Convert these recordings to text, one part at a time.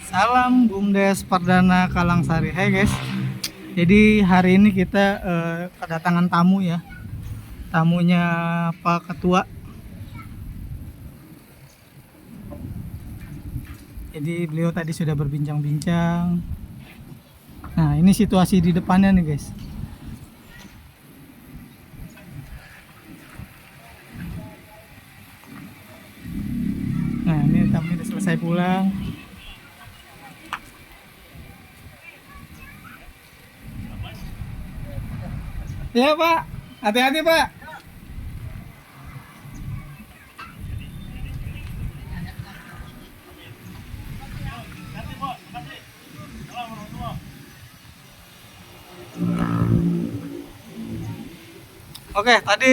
Salam Bumdes Perdana Kalangsari. Hai guys. Jadi hari ini kita kedatangan tamu ya. Tamunya Pak Ketua. Jadi beliau tadi sudah berbincang-bincang. Nah, ini situasi di depannya nih guys. Nah, ini tamu udah selesai pulang. Ya Pak, hati-hati Pak. Oke, tadi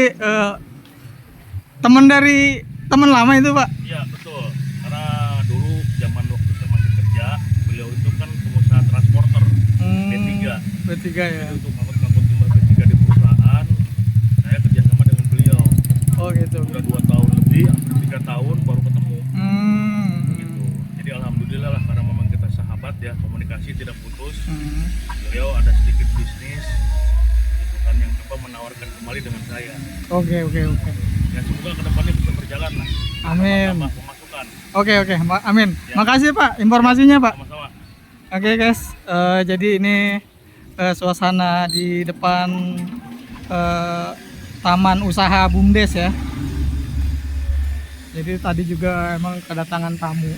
teman dari teman lama itu Pak. Iya betul, karena dulu zaman waktu saya masih kerja, beliau itu kan pengusaha transporter B3. B3 ya. Jadi untuk ngangkut-ngangkut timber B3 di perusahaan, saya kerjasama dengan beliau. Oh gitu. Udah 2 tahun lebih, hampir 3 tahun baru ketemu. Gitu. Jadi alhamdulillah lah, karena memang kita sahabat ya, komunikasi tidak putus. Beliau ada sedikit bisnis, gitu kan, yang coba menawarkan kembali dengan saya. Oke. Ya semoga kedepannya bisa berjalan lah. Amin. Tambah pemasukan. Oke, amin. Ya. Makasih Pak informasinya Pak. Sama-sama. Oke guys, jadi ini suasana di depan Taman Usaha Bumdes ya. Jadi tadi juga emang kedatangan tamu.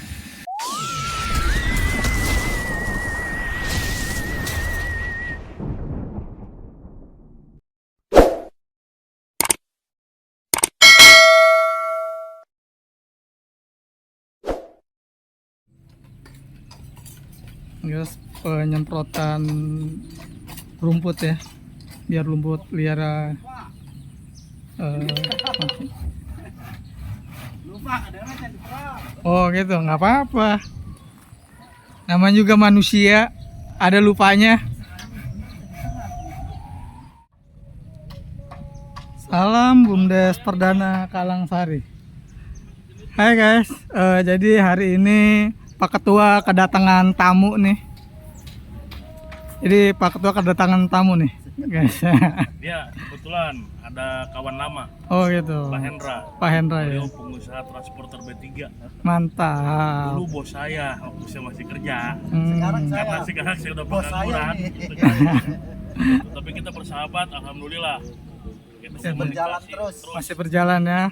Guys, penyemprotan rumput ya, biar rumput liar mati. Oh gitu, nggak apa-apa. Namanya juga manusia, ada lupanya. Salam Bumdes Perdana Kalangsari. Hai guys, jadi hari ini Pak Ketua kedatangan tamu nih. Jadi Pak Ketua kedatangan tamu nih, guys. Dia kebetulan ada kawan lama, Oh gitu. Pak Hendra. Pak Hendra ya. Beliau pengusaha transporter B3. Mantap. Dulu bos saya waktu saya masih kerja. Hmm. Sekarang saya udah pengangguran. Tapi kita bersahabat, alhamdulillah. Kita Masih berjalan komunikasi terus. Masih berjalan ya.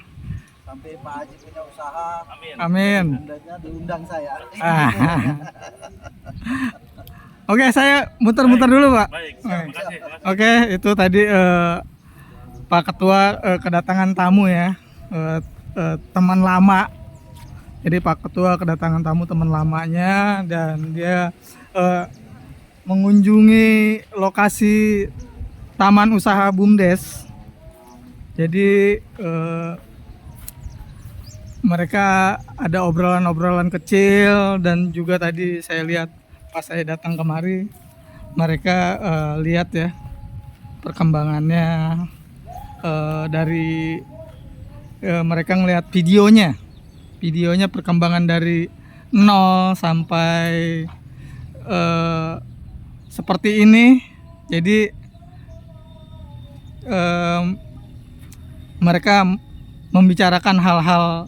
Sampai Pak Haji punya usaha, Amin. Amin. undangnya diundang saya. Ah. Oke, saya muter-muter dulu Pak. Baik, terima kasih. Oke, itu tadi Pak Ketua kedatangan tamu ya, teman lama. Jadi Pak Ketua kedatangan tamu teman lamanya dan dia mengunjungi lokasi Taman Usaha Bumdes. Jadi mereka ada obrolan-obrolan kecil dan juga tadi saya lihat pas saya datang kemari mereka lihat ya perkembangannya dari mereka ngelihat videonya perkembangan dari nol sampai seperti ini. Jadi mereka membicarakan hal-hal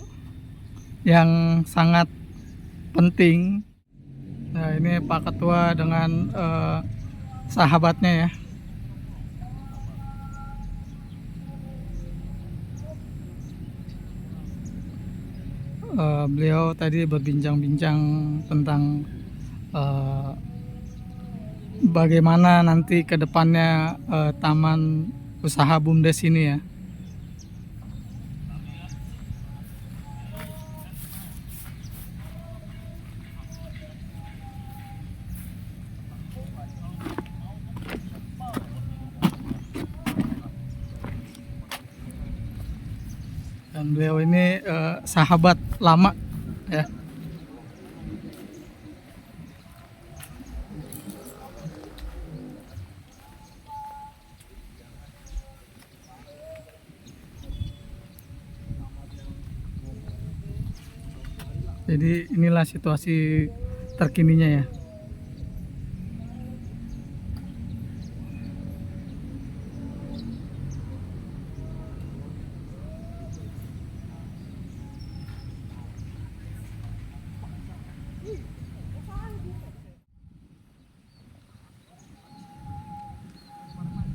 yang sangat penting. Nah ini Pak Ketua dengan sahabatnya ya. Beliau tadi berbincang-bincang tentang bagaimana nanti ke depannya Taman Usaha Bumdes ini ya. Dan beliau ini sahabat lama ya. Jadi inilah situasi terkininya ya.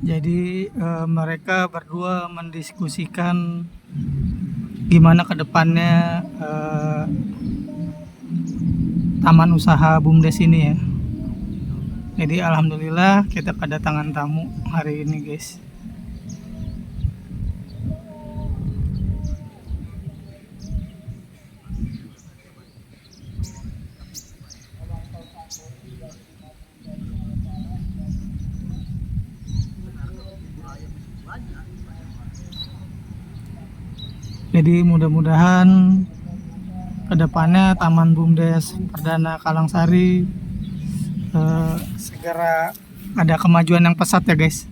Jadi mereka berdua mendiskusikan gimana ke depannya taman usaha BUMDes ini ya. Jadi alhamdulillah kita kedatangan tamu hari ini guys. Jadi mudah-mudahan kedepannya Taman BUMDes Perdana Kalangsari segera ada kemajuan yang pesat ya guys.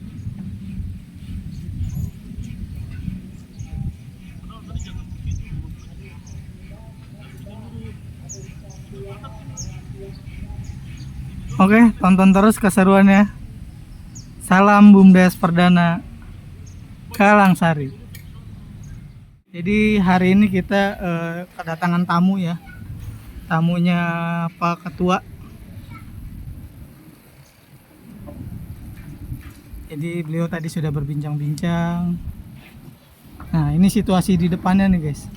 Oke, tonton terus keseruannya. Salam BUMDes Perdana Kalangsari. Jadi hari ini kita kedatangan tamu ya. Tamunya Pak Ketua. Jadi beliau tadi sudah berbincang-bincang. Nah, ini situasi di depannya nih guys.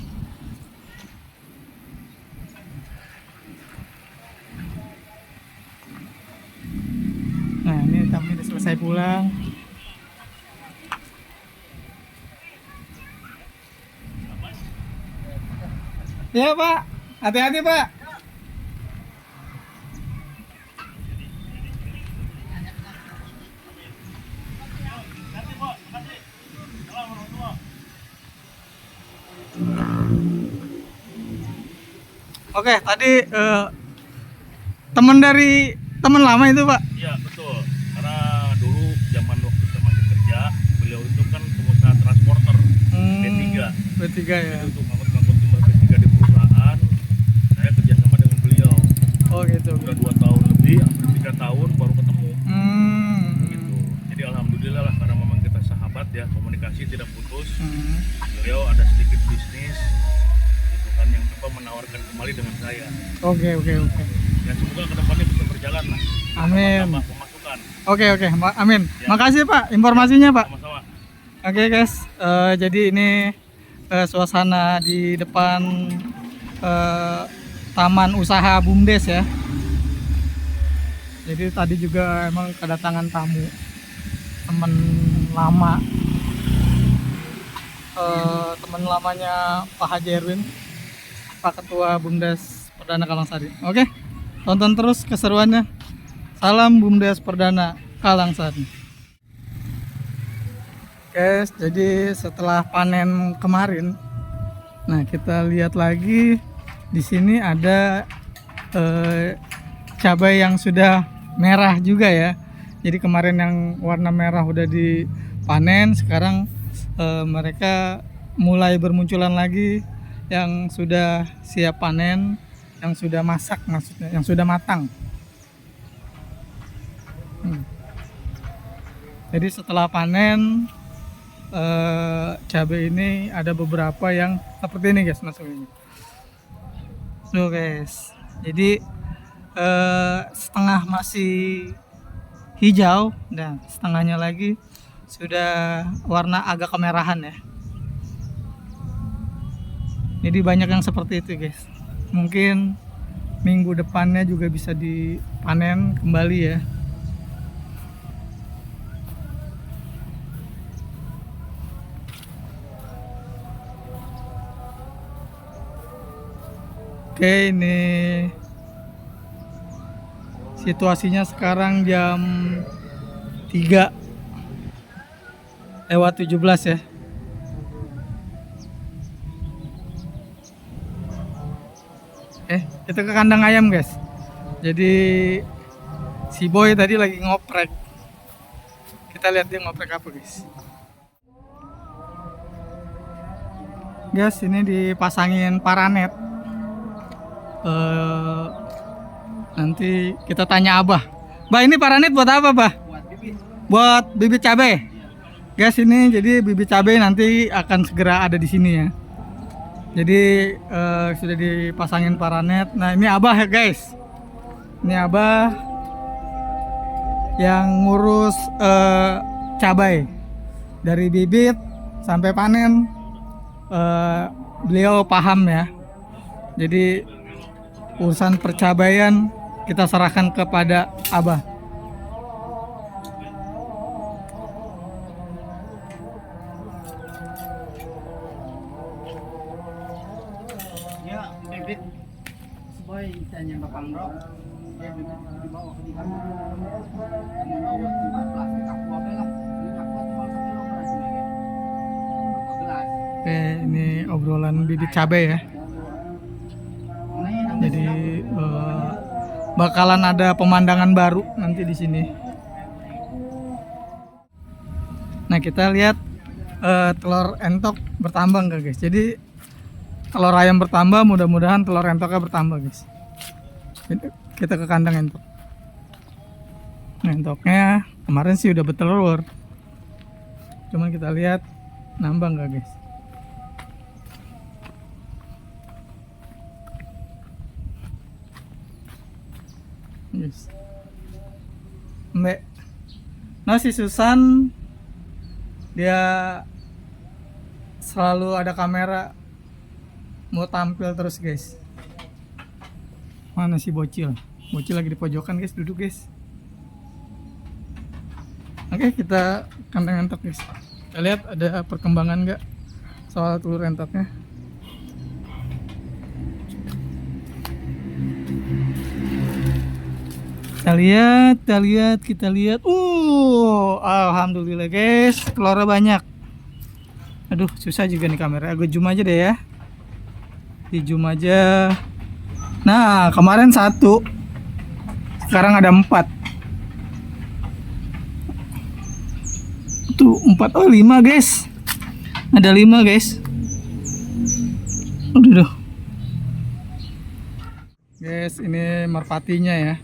Nah, ini tamu udah selesai pulang. Ya Pak, hati-hati Pak. Oke, tadi teman lama itu Pak. Iya betul, karena dulu zaman waktu kita masih kerja, beliau itu kan pengusaha transporter B3. B3 ya. Jadi untuk ngangkut-ngangkut timah B3 di perusahaan, saya kerjasama dengan beliau. Oh gitu. Udah 2 tahun lebih, hampir 3 tahun baru ketemu. Gitu. Jadi alhamdulillah lah, karena memang kita sahabat ya, komunikasi tidak putus. Beliau ada sedikit bisnis, gitu kan, yang coba menawarkan kembali dengan saya. Oke. Ya semoga kedepannya bisa berjalan lah. Amin. Tambah pemasukan. Oke, amin. Ya. Makasih Pak informasinya Pak. Sama-sama. Oke guys, jadi ini suasana di depan Taman Usaha BUMDes ya. Jadi tadi juga emang kedatangan tamu, teman lama, teman lamanya Pak Haji Erwin, Pak Ketua BUMDes Perdana Kalangsari. Oke, tonton terus keseruannya. Salam BUMDes Perdana Kalangsari. Guys, jadi setelah panen kemarin, nah kita lihat lagi di sini ada cabai yang sudah merah juga ya. Jadi kemarin yang warna merah udah dipanen, sekarang mereka mulai bermunculan lagi yang sudah siap panen, yang sudah masak maksudnya, yang sudah matang. Jadi setelah panen cabai ini ada beberapa yang seperti ini guys, masuknya. So guys, jadi setengah masih hijau dan setengahnya lagi sudah warna agak kemerahan ya. Jadi banyak yang seperti itu guys. Mungkin minggu depannya juga bisa dipanen kembali ya. Oke, ini situasinya sekarang jam 3:17 ya. Itu ke kandang ayam guys. Jadi si Boy tadi lagi ngoprek. Kita lihat dia ngoprek apa guys. Guys, ini dipasangin paranet Nanti kita tanya Abah. Bah, ini paranit buat apa, Bah? Buat bibit cabai. Guys, ini jadi bibit cabai nanti akan segera ada di sini ya. Jadi sudah dipasangin paranet. Nah, ini Abah ya, guys. Ini Abah yang ngurus cabai dari bibit sampai panen. Beliau paham ya. Jadi urusan percabaian kita serahkan kepada Abah. Ya, bibit boy tanya Bapak Bro. Ya, bibit dibawa ke di kamar. Kamu bawa tempat plastik aku apa lah. Ini aku cuma 1 kilogram sini ya. Berapa gelas? Oke, ini obrolan bibit cabai ya. Jadi bakalan ada pemandangan baru nanti di sini. Nah, kita lihat telur entok bertambah nggak, guys? Jadi telur ayam bertambah, mudah-mudahan telur entoknya bertambah, guys. Kita ke kandang entok. Nah, entoknya kemarin sih udah bertelur. Cuman kita lihat nambah nggak, guys? Yes. Mbak, nah si Susan dia selalu ada kamera, mau tampil terus, guys. Mana si Bocil? Bocil lagi di pojokan, guys, duduk, guys. Oke, kita kandang entok, guys. Kita lihat ada perkembangan nggak soal telur entoknya. Kita lihat. Alhamdulillah, guys, telurnya banyak. Aduh, susah juga nih kamera. Gue zoom aja deh ya. Di zoom aja. Nah, kemarin 1, sekarang ada 4. Tuh 4, 5, guys. Ada 5, guys. Aduh. Guys, ini merpatinya ya.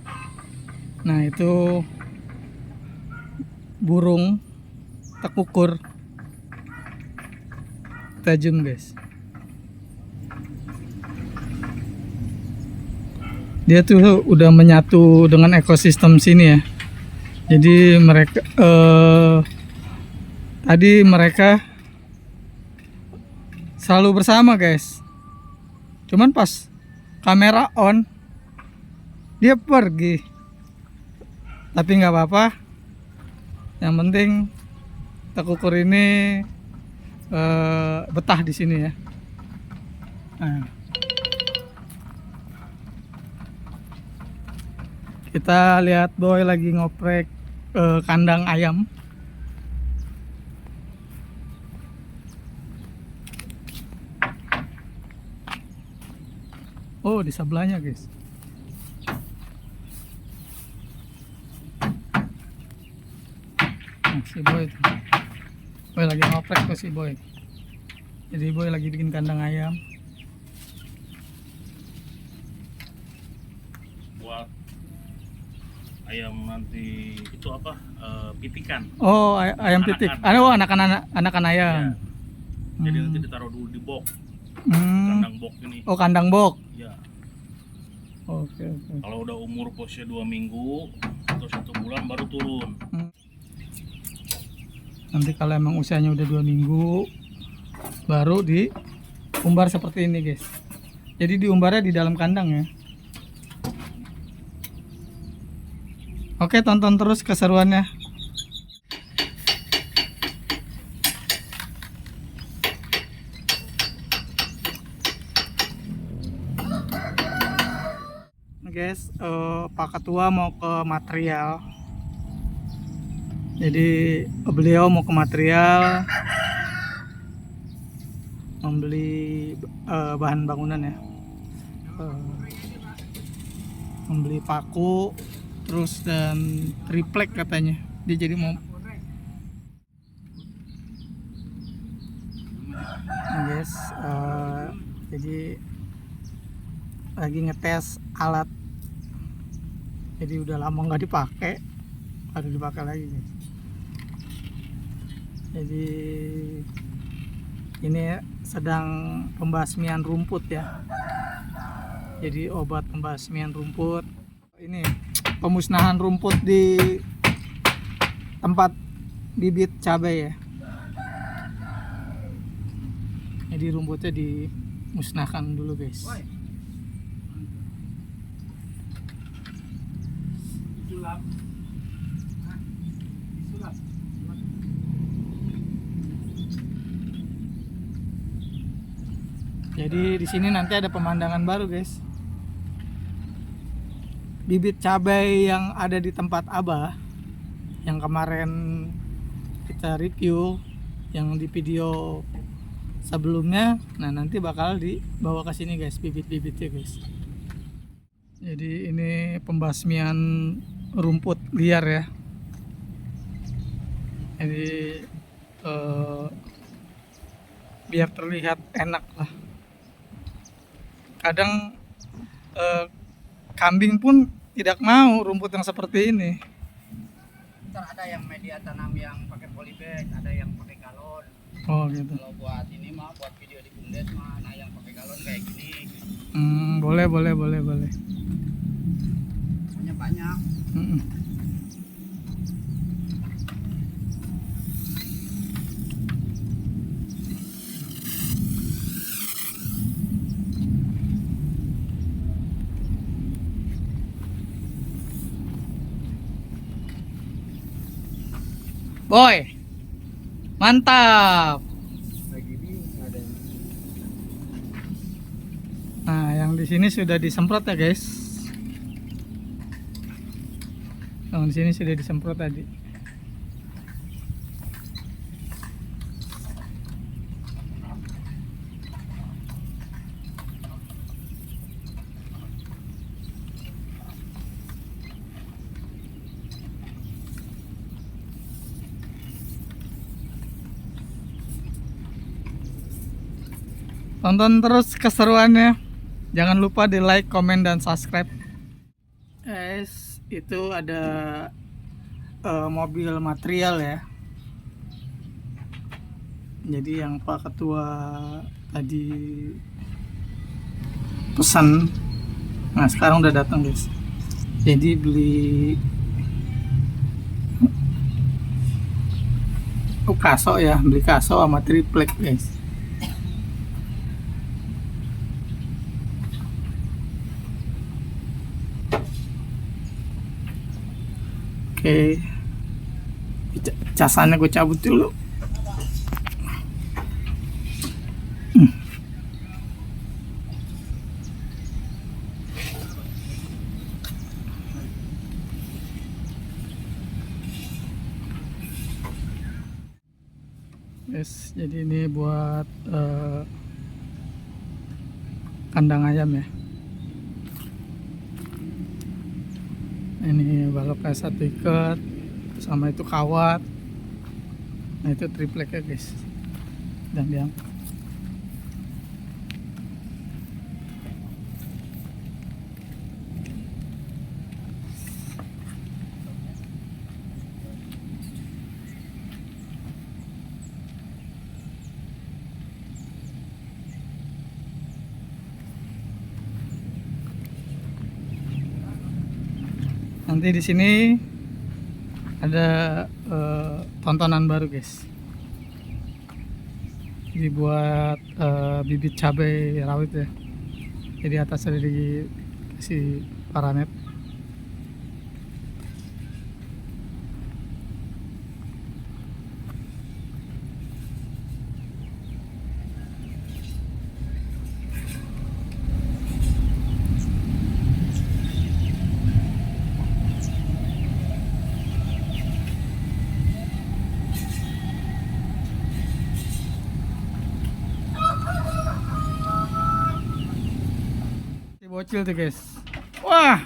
Nah, itu burung tekukur. Kita zoom, guys. Dia tuh udah menyatu dengan ekosistem sini ya. Jadi mereka tadi mereka selalu bersama, guys. Cuman pas kamera on dia pergi. Tapi nggak apa-apa. Yang penting tekukur ini betah di sini ya. Nah. Kita lihat Boy lagi ngoprek kandang ayam. Oh, di sebelahnya, guys. Nah, si Boy tuh. Boy lagi ngoprek tuh si Boy. Jadi Boy lagi bikin kandang ayam. Buat ayam nanti itu apa? Pitikan. Oh, ayam pitik. Anakan ayam. Jadi nanti ditaruh dulu di box. Hmm. Kandang box ini. Oh, kandang bok. Ya. Oke. Kalau udah umur posnya 2 minggu atau 1 bulan baru turun. Nanti kalau emang usianya udah 2 minggu baru diumbar seperti ini, guys. Jadi diumbarnya di dalam kandang ya. Oke, tonton terus keseruannya. Guys, Pak Ketua mau ke material. Jadi beliau mau ke material membeli bahan bangunan ya, membeli paku terus dan triplek katanya. Dia jadi mau guys, jadi lagi ngetes alat Jadi udah lama nggak dipakai, baru dipakai lagi guys. Jadi ini sedang pembasmian rumput ya. Jadi obat pembasmian rumput. Ini pemusnahan rumput di tempat bibit cabai ya. Jadi rumputnya dimusnahkan dulu guys. Disulap. Disulap. Jadi di sini nanti ada pemandangan baru guys. Bibit cabai yang ada di tempat Abah yang kemarin kita review yang di video sebelumnya, nah nanti bakal dibawa ke sini guys, bibit-bibitnya guys. Jadi ini pembasmian rumput liar ya. Jadi biar terlihat enak lah. Kadang kambing pun tidak mau rumput yang seperti ini. Ntar ada yang media tanam yang pakai polybag, ada yang pakai galon. Oh gitu. Kalau buat ini mah, buat video di Bumdes mah, nah yang pakai galon kayak gini. Boleh. Pokoknya banyak. Boy, mantap. Lagi ini ada yang Nah, yang di sini sudah disemprot ya guys. Yang di sini sudah disemprot tadi. Tonton terus keseruannya. Jangan lupa di like, komen, dan subscribe. Guys, itu ada mobil material ya. Jadi yang Pak Ketua tadi pesan, nah sekarang udah datang guys. Jadi beli kaso ya, beli kaso sama triplek guys. Oke, casannya gue cabut dulu. Yes, jadi ini buat kandang ayam ya. Ini baloknya satu ikat, sama itu kawat. Nah itu triplek ya guys. Dan yang nanti di sini ada tontonan baru guys. Dibuat bibit cabai rawit ya. Jadi atasnya dikasih paranet. Bocil tuh guys. Wah,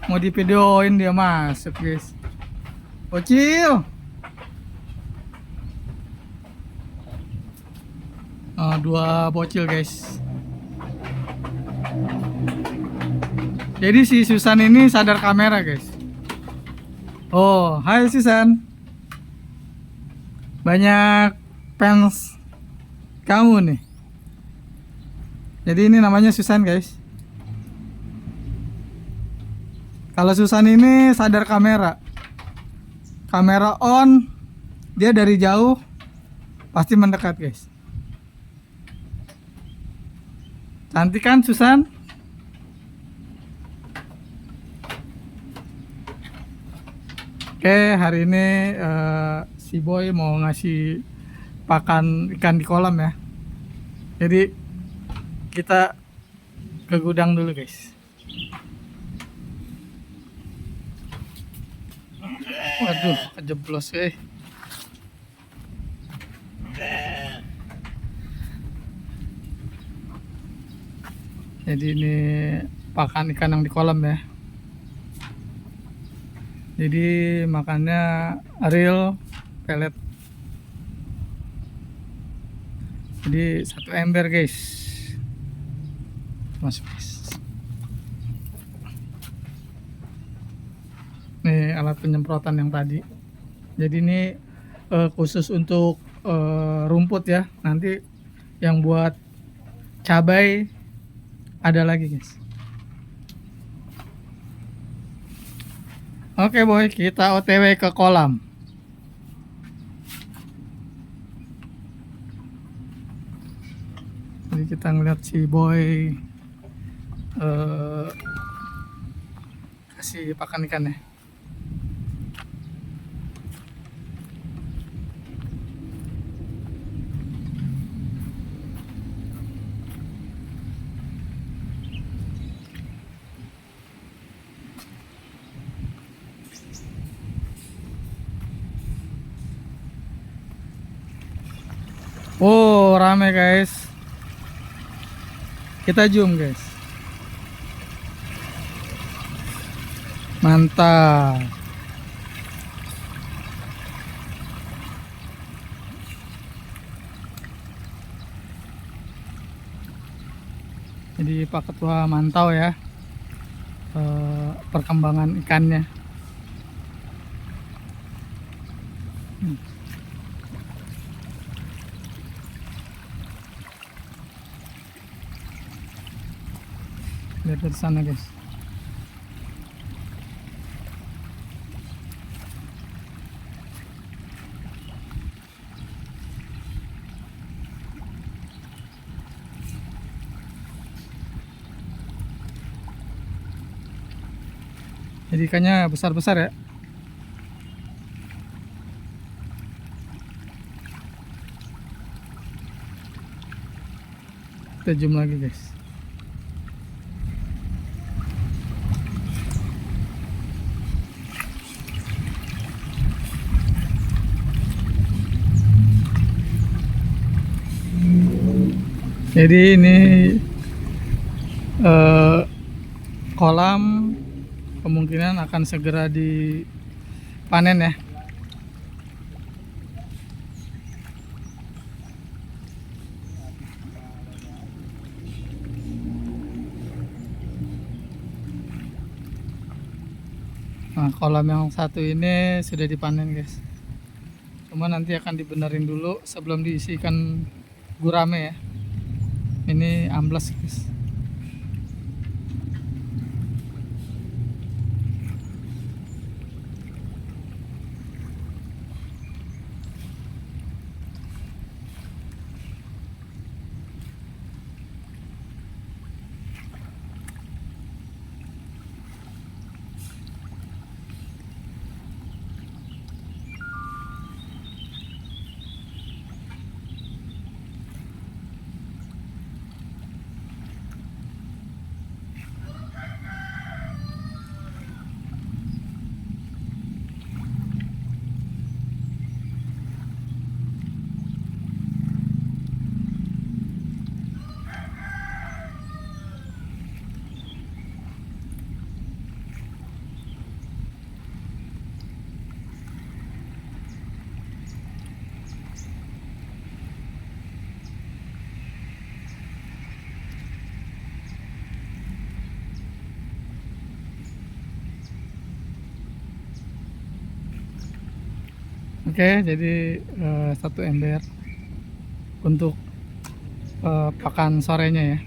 mau di videoin dia masuk guys. Bocil. Oh, dua bocil guys. Jadi si Susan ini sadar kamera guys. Oh, hai Susan. Banyak fans kamu nih. Jadi ini namanya Susan guys. Kalau Susan ini sadar kamera. Kamera on, dia dari jauh pasti mendekat guys. Cantik kan Susan? Oke, hari ini si Boy mau ngasih pakan ikan di kolam ya. Jadi kita ke gudang dulu guys. Waduh, kejeblos Jadi ini pakan ikan yang di kolam ya. Jadi makannya real pelet. Jadi 1 ember guys. Masuk guys. Nih alat penyemprotan yang tadi. Jadi ini khusus untuk rumput ya. Nanti yang buat cabai ada lagi guys. Oke Boy, kita OTW ke kolam. Jadi kita ngeliat si Boy kasih pakan ikannya. Oh, rame guys. Kita zoom guys. Mantap. Jadi Pak Ketua mantau ya perkembangan ikannya. Lihat dari sana guys. Jadi ikannya besar-besar ya. Kita zoom lagi guys. Jadi ini kolam kemungkinan akan segera dipanen ya. Nah, kolam yang satu ini sudah dipanen guys. Cuma nanti akan dibenerin dulu sebelum diisikan gurame ya. Ini amblas guys. Oke, jadi satu ember untuk pakan sorenya ya.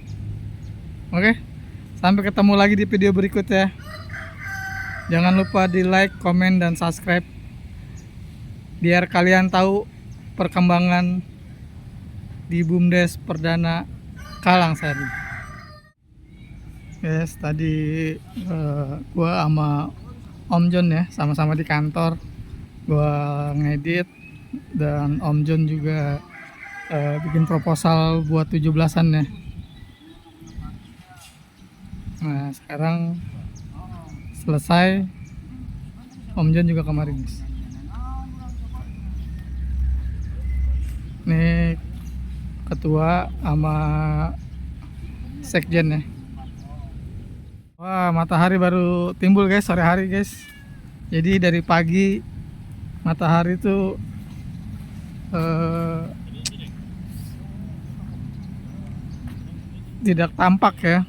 Oke, sampai ketemu lagi di video berikutnya. Jangan lupa di like, komen, dan subscribe biar kalian tahu perkembangan di BUMDes Perdana Kalangsari. Guys, tadi gua sama Om John ya, sama-sama di kantor. Gua ngedit dan Om John juga bikin proposal buat 17-an ya. Nah, sekarang selesai. Om John juga kemarin, guys. Ini ketua sama sekjen ya. Wah, matahari baru timbul guys, sore hari guys. Jadi dari pagi matahari itu tidak tampak ya.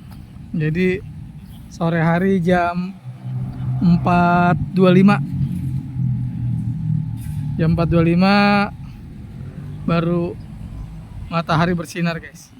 Jadi sore hari jam 4.25 baru matahari bersinar guys.